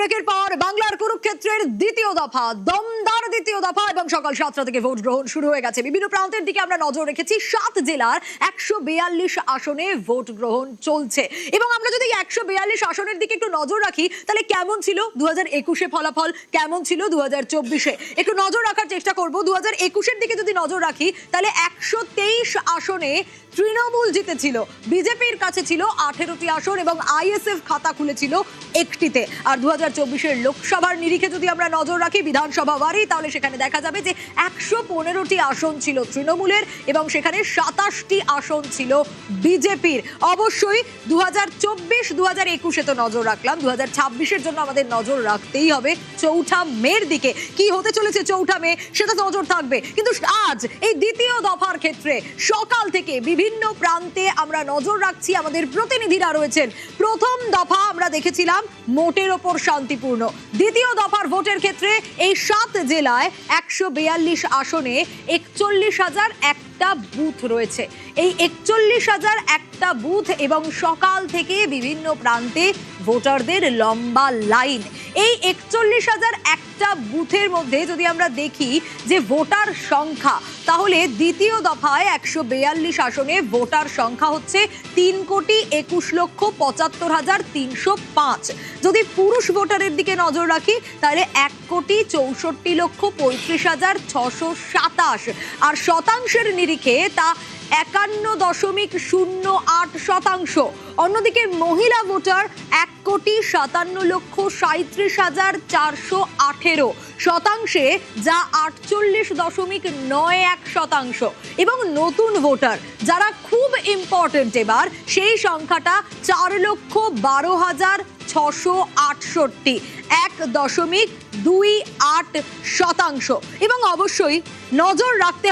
ব্রেকের পর বাংলার কুরুক্ষেত্রের দ্বিতীয় দফা, দমদার দ্বিতীয় দফা এবং সকাল 7টা থেকে ভোট গ্রহণ শুরু হয়ে গেছে। বিভিন্ন প্রান্তের দিকে আমরা নজর রেখেছি। 7 জেলার 142 আসনে ভোট গ্রহণ চলছে এবং আমরা যদি 142 আসনের দিকে একটু নজর রাখি তাহলে কেমন ছিল 2021-এ ফলাফল, কেমন ছিল 2024-এ, একটু নজর রাখার চেষ্টা করব। 2021-এর দিকে যদি নজর রাখি তাহলে 123 আসনে তৃণমূল জিতেছিল, বিজেপির কাছে ছিল 18টি আসন এবং আইএসএফ খাতা খুলেছিল একটিতে। আর 2024-এর লোকসভার নিরিখে যদি আমরা নজর রাখি বিধানসভা বাড়ি, তাহলে সেখানে দেখা যাবে যে 115টি আসন ছিল তৃণমূলের এবং সেখানে 27টি আসন ছিল বিজেপির। অবশ্যই 2024 2021-এ তো নজর রাখলাম, 2026-এর জন্য আমাদের নজর রাখতেই হবে 4 মের দিকে। কি হতে চলেছে 4 মে সেটা নজর থাকবে, কিন্তু আজ এই দ্বিতীয় দফার ক্ষেত্রে সকাল থেকে বিভিন্ন প্রান্তে আমরা নজর রাখছি। আমাদের প্রতিনিধিরা রয়েছেন। প্রথম দফা আমরা দেখেছিলাম মোটের ওপর শান্তিপূর্ণ। দ্বিতীয় দফার ভোটের ক্ষেত্রে এই 7 জেলায় 142 আসনে 41,001টা বুথ রয়েছে। এই 41,001টা বুথ এবং সকাল থেকে বিভিন্ন প্রান্তে ভোটারদের লম্বা লাইন। এই 41,001টা বুথের মধ্যে যদি আমরা দেখি যে ভোটার সংখ্যা, তাহলে দ্বিতীয় দফায় 142 আসনে ভোটার সংখ্যা হচ্ছে 3,21,75,305। যদি পুরুষ ভোটারের দিকে নজর রাখি তাহলে 1,64,35,627। আর শতাংশের নিরিখে তা 51.08%। অন্যদিকে মহিলা ভোটার 1,57,37,418 শতাংশে, যা 48.91%। এবং নতুন ভোটার যারা খুব ইম্পর্টেন্ট এবার, সেই সংখ্যাটা 4,12,668, 1.28%। এবং অবশ্যই নজর রাখতে